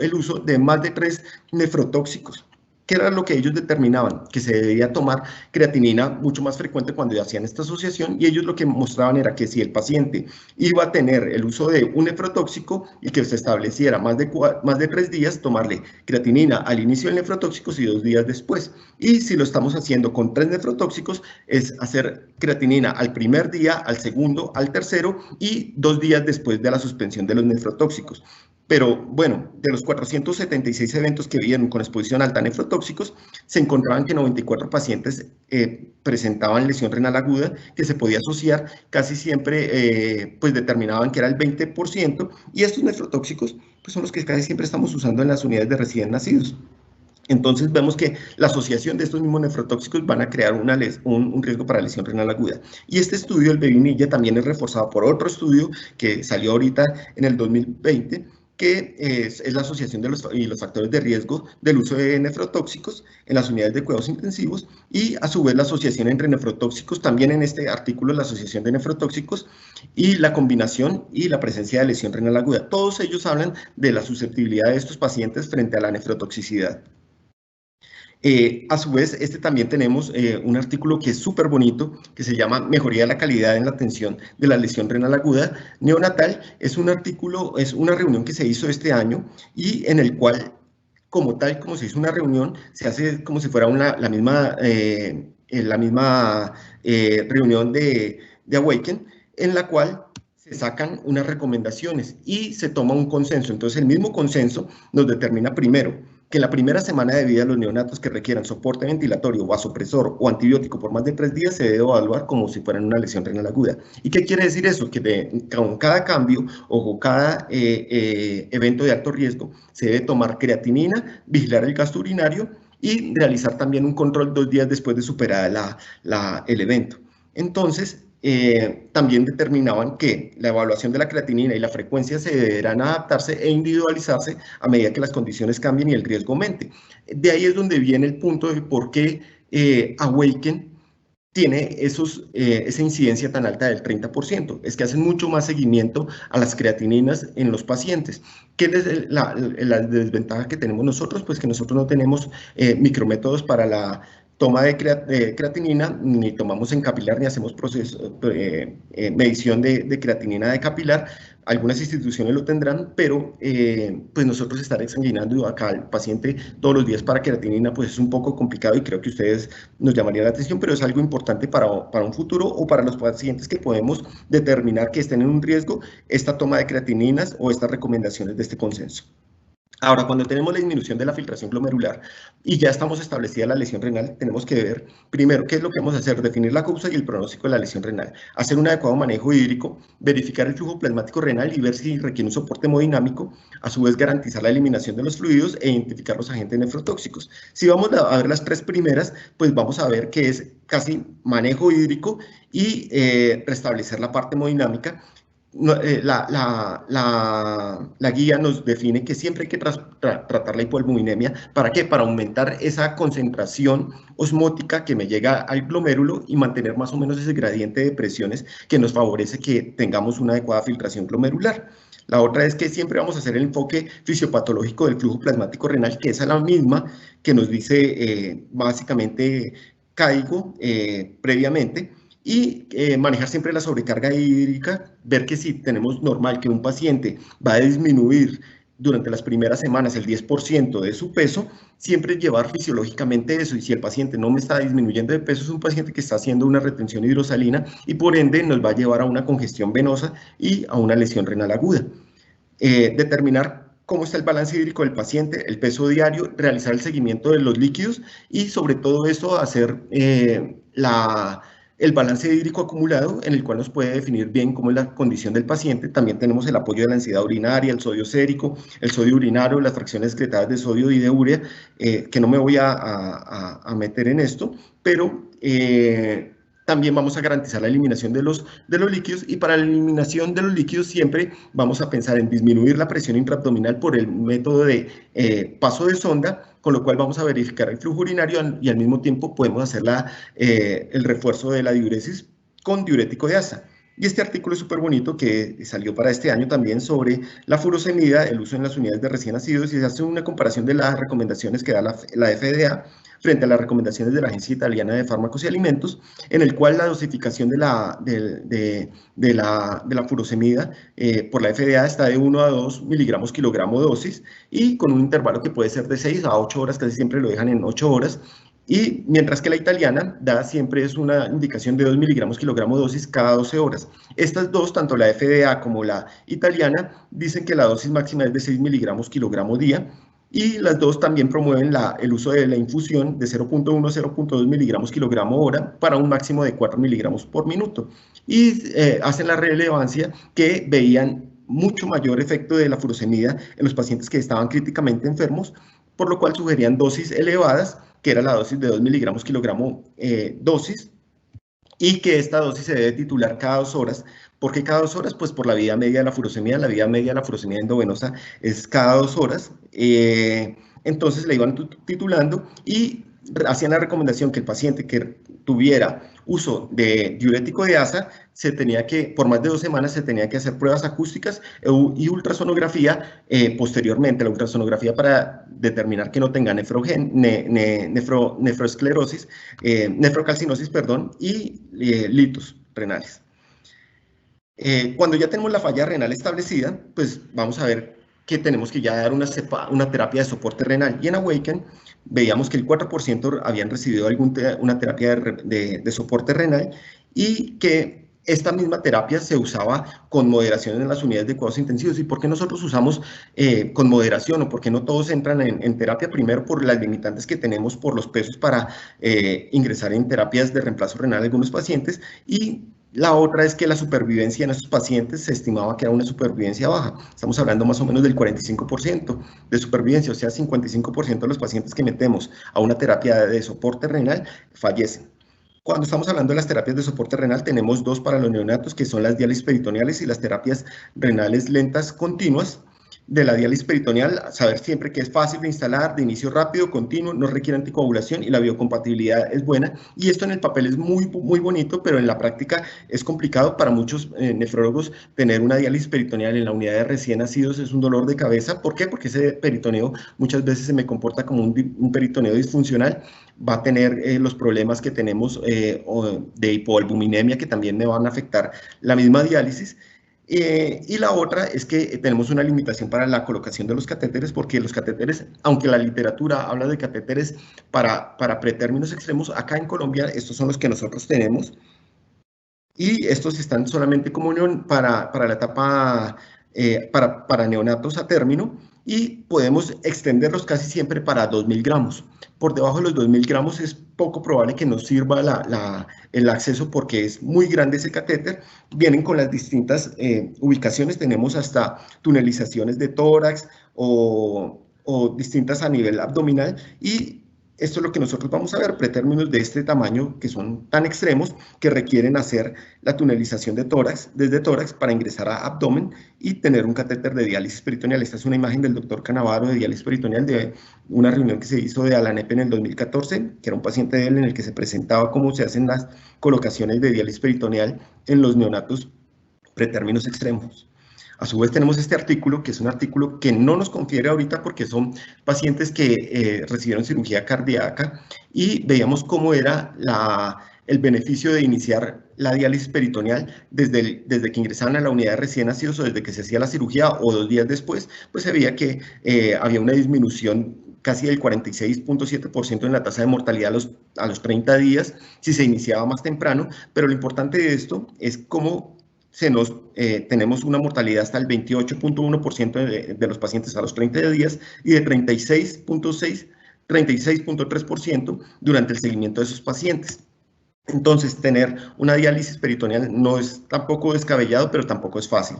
el uso de más de 3 nefrotóxicos. ¿Qué era lo que ellos determinaban? Que se debía tomar creatinina mucho más frecuente cuando ya hacían esta asociación, y ellos lo que mostraban era que si el paciente iba a tener el uso de un nefrotóxico y que se estableciera más de 3 días, tomarle creatinina al inicio del nefrotóxico y 2 días después. Y si lo estamos haciendo con 3 nefrotóxicos, es hacer creatinina al primer día, al segundo, al tercero y 2 días después de la suspensión de los nefrotóxicos. Pero bueno, de los 476 eventos que vieron con exposición alta a nefrotóxicos, se encontraban que 94 pacientes presentaban lesión renal aguda que se podía asociar, casi siempre pues determinaban que era el 20%, y estos nefrotóxicos pues son los que casi siempre estamos usando en las unidades de recién nacidos. Entonces vemos que la asociación de estos mismos nefrotóxicos van a crear un riesgo para lesión renal aguda. Y este estudio, el Bevinilla, también es reforzado por otro estudio que salió ahorita en el 2020, que es la asociación de los factores de riesgo del uso de nefrotóxicos en las unidades de cuidados intensivos, y a su vez la asociación entre nefrotóxicos, también en este artículo la asociación de nefrotóxicos y la combinación y la presencia de lesión renal aguda. Todos ellos hablan de la susceptibilidad de estos pacientes frente a la nefrotoxicidad. A su vez, también tenemos un artículo que es súper bonito, que se llama Mejoría de la calidad en la atención de la lesión renal aguda neonatal. Es un artículo, es una reunión que se hizo este año, y en el cual, como tal, como se hizo una reunión, se hace como si fuera la misma reunión de Awaken, en la cual se sacan unas recomendaciones y se toma un consenso. Entonces, el mismo consenso nos determina primero que en la primera semana de vida los neonatos que requieran soporte ventilatorio, vasopresor o antibiótico por más de 3 días se debe evaluar como si fueran una lesión renal aguda. ¿Y qué quiere decir eso? Que con cada cambio o con cada evento de alto riesgo se debe tomar creatinina, vigilar el gasto urinario y realizar también un control 2 días después de superar el evento. Entonces, también determinaban que la evaluación de la creatinina y la frecuencia se deberán adaptarse e individualizarse a medida que las condiciones cambien y el riesgo aumente. De ahí es donde viene el punto de por qué Awaken tiene esa incidencia tan alta del 30%. Es que hacen mucho más seguimiento a las creatininas en los pacientes. ¿Qué es la desventaja que tenemos nosotros? Pues que nosotros no tenemos micrométodos para la toma de creatinina, ni tomamos en capilar, ni hacemos medición de creatinina de capilar. Algunas instituciones lo tendrán, pero pues nosotros estar exsanguinando acá al paciente todos los días para creatinina, pues es un poco complicado, y creo que ustedes nos llamaría la atención, pero es algo importante para un futuro, o para los pacientes que podemos determinar que estén en un riesgo, esta toma de creatininas o estas recomendaciones de este consenso. Ahora, cuando tenemos la disminución de la filtración glomerular y ya estamos establecida la lesión renal, tenemos que ver primero qué es lo que vamos a hacer: definir la causa y el pronóstico de la lesión renal, hacer un adecuado manejo hídrico, verificar el flujo plasmático renal y ver si requiere un soporte hemodinámico, a su vez garantizar la eliminación de los fluidos e identificar los agentes nefrotóxicos. Si vamos a ver las 3 primeras, pues vamos a ver que es casi manejo hídrico y restablecer la parte hemodinámica. La guía nos define que siempre hay que tratar la hipoalbuminemia. ¿Para qué? Para aumentar esa concentración osmótica que me llega al glomérulo y mantener más o menos ese gradiente de presiones que nos favorece que tengamos una adecuada filtración glomerular. La otra es que siempre vamos a hacer el enfoque fisiopatológico del flujo plasmático renal, que es la misma que nos dice básicamente Caigo previamente. Y manejar siempre la sobrecarga hídrica, ver que si tenemos normal que un paciente va a disminuir durante las primeras semanas el 10% de su peso, siempre llevar fisiológicamente eso. Y si el paciente no me está disminuyendo de peso, es un paciente que está haciendo una retención hidrosalina y por ende nos va a llevar a una congestión venosa y a una lesión renal aguda. Determinar cómo está el balance hídrico del paciente, el peso diario, realizar el seguimiento de los líquidos y sobre todo esto hacer el balance hídrico acumulado, en el cual nos puede definir bien cómo es la condición del paciente. También tenemos el apoyo de la ansiedad urinaria, el sodio sérico, el sodio urinario, las fracciones excretadas de sodio y de urea, que no me voy a meter en esto, pero también vamos a garantizar la eliminación de los líquidos, y para la eliminación de los líquidos siempre vamos a pensar en disminuir la presión intraabdominal por el método de paso de sonda, con lo cual vamos a verificar el flujo urinario y al mismo tiempo podemos hacer el refuerzo de la diuresis con diurético de asa. Y este artículo es súper bonito que salió para este año también sobre la furosemida, el uso en las unidades de recién nacidos, y se hace una comparación de las recomendaciones que da la FDA frente a las recomendaciones de la Agencia Italiana de Fármacos y Alimentos, en el cual la dosificación de la furosemida por la FDA está de 1 a 2 miligramos kilogramo dosis, y con un intervalo que puede ser de 6 a 8 horas, casi siempre lo dejan en 8 horas, y mientras que la italiana da siempre es una indicación de 2 miligramos kilogramo dosis cada 12 horas. Estas dos, tanto la FDA como la italiana, dicen que la dosis máxima es de 6 miligramos kilogramo día, y las dos también promueven el uso de la infusión de 0.1 a 0.2 miligramos kilogramo hora para un máximo de 4 miligramos por minuto. Y hacen la relevancia que veían mucho mayor efecto de la furosemida en los pacientes que estaban críticamente enfermos, por lo cual sugerían dosis elevadas, que era la dosis de 2 miligramos kilogramo dosis, y que esta dosis se debe titular cada 2 horas. ¿Por qué cada 2 horas? Pues por la vida media de la furosemida. La vida media de la furosemida endovenosa es cada 2 horas. Entonces le iban titulando y hacían la recomendación que el paciente que tuviera uso de diurético de asa se tenía que, por más de 2 semanas, se tenía que hacer pruebas acústicas y ultrasonografía posteriormente, la ultrasonografía para determinar que no tenga nefroesclerosis, nefrocalcinosis, perdón, y litos renales. Cuando ya tenemos la falla renal establecida, pues vamos a ver que tenemos que ya dar una terapia de soporte renal. Y en Awaken veíamos que el 4% habían recibido una terapia de soporte renal, y que esta misma terapia se usaba con moderación en las unidades de cuidados intensivos. ¿Y por qué nosotros usamos con moderación, o por qué no todos entran en terapia? Primero, por las limitantes que tenemos por los pesos para ingresar en terapias de reemplazo renal a algunos pacientes, y la otra es que la supervivencia en esos pacientes se estimaba que era una supervivencia baja. Estamos hablando más o menos del 45% de supervivencia, o sea, 55% de los pacientes que metemos a una terapia de soporte renal fallecen. Cuando estamos hablando de las terapias de soporte renal, tenemos dos para los neonatos, que son las diálisis peritoneales y las terapias renales lentas continuas. De la diálisis peritoneal, saber siempre que es fácil de instalar, de inicio rápido, continuo, no requiere anticoagulación y la biocompatibilidad es buena. Y esto en el papel es muy bonito, pero en la práctica es complicado para muchos nefrólogos. Tener una diálisis peritoneal en la unidad de recién nacidos es un dolor de cabeza. ¿Por qué? Porque ese peritoneo muchas veces se me comporta como un peritoneo disfuncional. Va a tener los problemas que tenemos de hipoalbuminemia, que también me van a afectar la misma diálisis. Y la otra es que tenemos una limitación para la colocación de los catéteres, porque los catéteres, aunque la literatura habla de catéteres para pretérminos extremos, acá en Colombia estos son los que nosotros tenemos, y estos están solamente como para la etapa, para neonatos a término, y podemos extenderlos casi siempre para 2.000 gramos. Por debajo de los 2.000 gramos es poco probable que nos sirva el acceso, porque es muy grande ese catéter. Vienen con las distintas ubicaciones, tenemos hasta tunelizaciones de tórax o distintas a nivel abdominal, y esto es lo que nosotros vamos a ver, pretérminos de este tamaño que son tan extremos que requieren hacer la tunelización de tórax, desde tórax para ingresar a abdomen y tener un catéter de diálisis peritoneal. Esta es una imagen del doctor Canavaro de diálisis peritoneal de una reunión que se hizo de ALANEP en el 2014, que era un paciente de él en el que se presentaba cómo se hacen las colocaciones de diálisis peritoneal en los neonatos pretérminos extremos. A su vez tenemos este artículo, que es un artículo que no nos confiere ahorita porque son pacientes que recibieron cirugía cardíaca, y veíamos cómo era el beneficio de iniciar la diálisis peritoneal desde que ingresaban a la unidad de recién nacidos o desde que se hacía la cirugía o 2 días después. Pues se veía que había una disminución casi del 46.7% en la tasa de mortalidad a los 30 días si se iniciaba más temprano, pero lo importante de esto es cómo tenemos una mortalidad hasta el 28.1% de los pacientes a los 30 días y de 36.3% durante el seguimiento de esos pacientes. Entonces, tener una diálisis peritoneal no es tampoco descabellado, pero tampoco es fácil.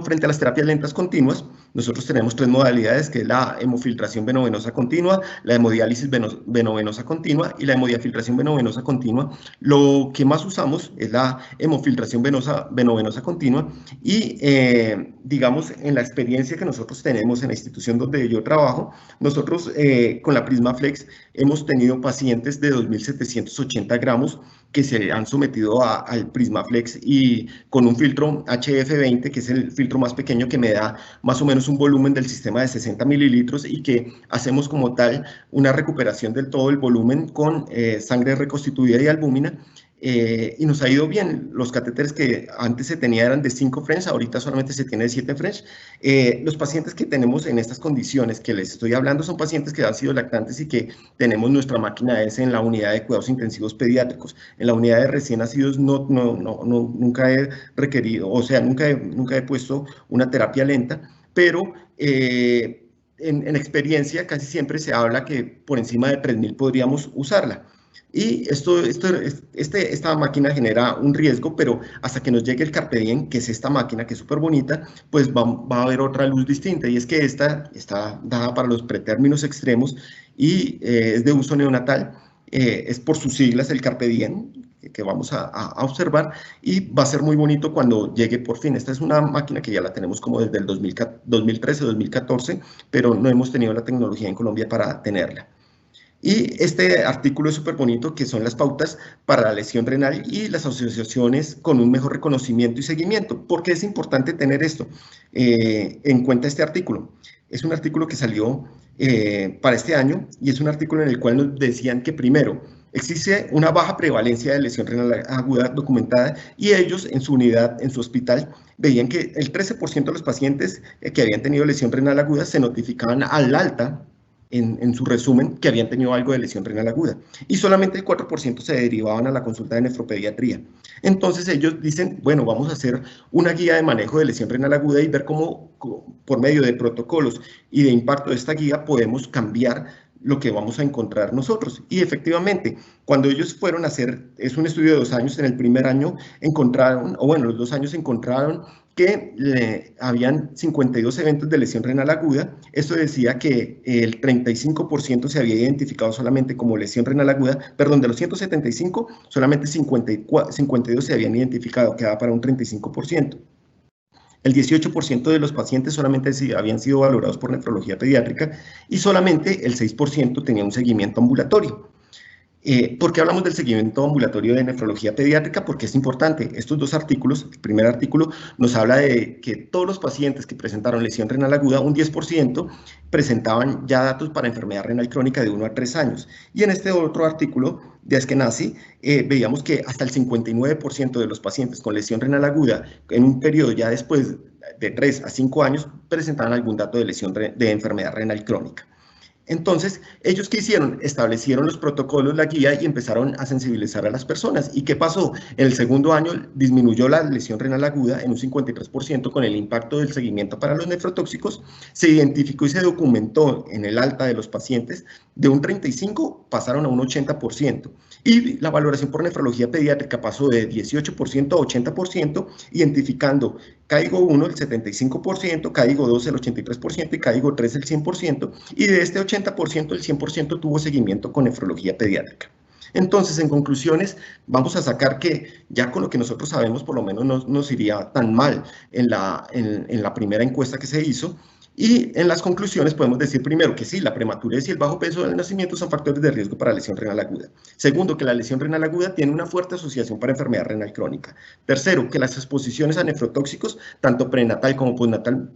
Frente a las terapias lentas continuas, nosotros tenemos 3 modalidades, que es la hemofiltración venovenosa continua, la hemodiálisis venovenosa continua y la hemodiafiltración venovenosa continua. Lo que más usamos es la hemofiltración venovenosa continua, y digamos, en la experiencia que nosotros tenemos en la institución donde yo trabajo, nosotros con la PrismaFlex hemos tenido pacientes de 2.780 gramos que se han sometido al Prismaflex y con un filtro HF20, que es el filtro más pequeño que me da más o menos un volumen del sistema de 60 mililitros y que hacemos como tal una recuperación del todo el volumen con sangre reconstituida y albúmina. Y nos ha ido bien. Los catéteres que antes se tenía eran de 5 French, ahorita solamente se tiene de 7 French. Los pacientes que tenemos en estas condiciones que les estoy hablando son pacientes que han sido lactantes y que tenemos nuestra máquina S en la unidad de cuidados intensivos pediátricos. En la unidad de recién nacidos nunca he requerido, o sea, nunca he puesto una terapia lenta, pero en experiencia casi siempre se habla que por encima de 3.000 podríamos usarla. Y esta máquina genera un riesgo, pero hasta que nos llegue el Carpe Diem, que es esta máquina que es súper bonita, pues va a haber otra luz distinta, y es que esta está dada para los pretérminos extremos y es de uso neonatal, es por sus siglas el Carpe Diem, que vamos a observar, y va a ser muy bonito cuando llegue por fin. Esta es una máquina que ya la tenemos como desde el 2013, 2014, pero no hemos tenido la tecnología en Colombia para tenerla. Y este artículo es súper bonito, que son las pautas para la lesión renal y las asociaciones con un mejor reconocimiento y seguimiento. ¿Por qué es importante tener esto en cuenta este artículo? Es un artículo que salió para este año y es un artículo en el cual nos decían que primero, existe una baja prevalencia de lesión renal aguda documentada y ellos en su unidad, en su hospital, veían que el 13% de los pacientes que habían tenido lesión renal aguda se notificaban al alta en su resumen que habían tenido algo de lesión renal aguda y solamente el 4% se derivaban a la consulta de nefropediatría. Entonces ellos dicen, bueno, vamos a hacer una guía de manejo de lesión renal aguda y ver cómo por medio de protocolos y de impacto de esta guía podemos cambiar lo que vamos a encontrar nosotros. Y efectivamente, cuando ellos fueron a hacer, es un estudio de 2 años, en el primer año encontraron, o bueno, los 2 años encontraron que habían 52 eventos de lesión renal aguda. Esto decía que el 35% se había identificado solamente como lesión renal aguda, perdón, de los 175, solamente 52 se habían identificado, quedaba para un 35%. El 18% de los pacientes solamente habían sido valorados por nefrología pediátrica y solamente el 6% tenía un seguimiento ambulatorio. ¿Por qué hablamos del seguimiento ambulatorio de nefrología pediátrica? Porque es importante. Estos 2 artículos, el primer artículo nos habla de que todos los pacientes que presentaron lesión renal aguda, un 10%, presentaban ya datos para enfermedad renal crónica de 1 a 3 años. Y en este otro artículo de Ashkenazi, veíamos que hasta el 59% de los pacientes con lesión renal aguda en un periodo ya después de 3 a 5 años presentaban algún dato de lesión de enfermedad renal crónica. Entonces, ¿ellos qué hicieron? Establecieron los protocolos, la guía y empezaron a sensibilizar a las personas. ¿Y qué pasó? En el segundo año disminuyó la lesión renal aguda en un 53% con el impacto del seguimiento para los nefrotóxicos. Se identificó y se documentó en el alta de los pacientes. De un 35% pasaron a un 80%. Y la valoración por nefrología pediátrica pasó de 18% a 80%, identificando CAIGO 1 el 75%, CAIGO 2 el 83% y CAIGO 3 el 100%, y de este 80% el 100% tuvo seguimiento con nefrología pediátrica. Entonces, en conclusiones, vamos a sacar que ya con lo que nosotros sabemos, por lo menos no nos iría tan mal en la primera encuesta que se hizo. Y en las conclusiones podemos decir primero que sí, la prematurez y el bajo peso del nacimiento son factores de riesgo para lesión renal aguda. Segundo, que la lesión renal aguda tiene una fuerte asociación para enfermedad renal crónica. Tercero, que las exposiciones a nefrotóxicos, tanto prenatal como postnatal,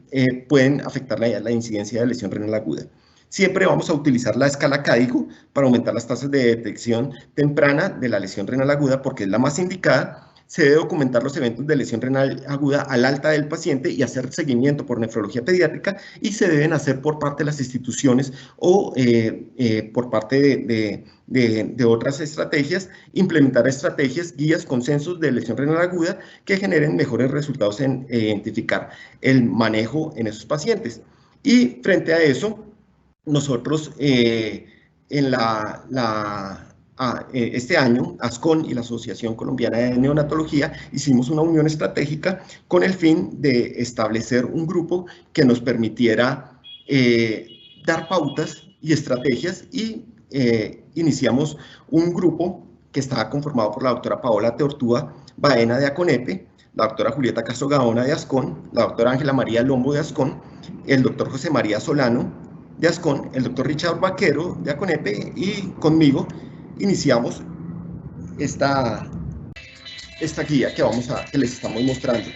pueden afectar la incidencia de lesión renal aguda. Siempre vamos a utilizar la escala CAIGO para aumentar las tasas de detección temprana de la lesión renal aguda porque es la más indicada. Se debe documentar los eventos de lesión renal aguda al alta del paciente y hacer seguimiento por nefrología pediátrica y se deben hacer por parte de las instituciones o por parte de otras estrategias, implementar estrategias, guías, consensos de lesión renal aguda que generen mejores resultados en identificar el manejo en esos pacientes. Y frente a eso, nosotros este año, ASCON y la Asociación Colombiana de Neonatología hicimos una unión estratégica con el fin de establecer un grupo que nos permitiera dar pautas y estrategias y iniciamos un grupo que estaba conformado por la doctora Paola Teortúa Baena de ACONEPE, la doctora Julieta Castro Gaona de ASCON, la doctora Ángela María Lombo de ASCON, el doctor José María Solano de ASCON, el doctor Richard Vaquero de ACONEPE y conmigo iniciamos esta guía que les estamos mostrando.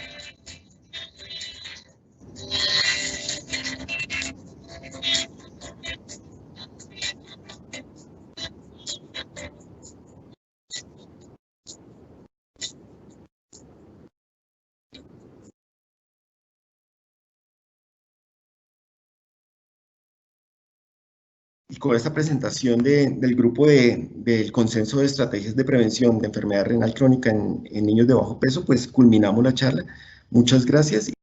Y con esta presentación del grupo del Consenso de Estrategias de Prevención de Enfermedad Renal Crónica en niños de bajo peso, pues culminamos la charla. Muchas gracias.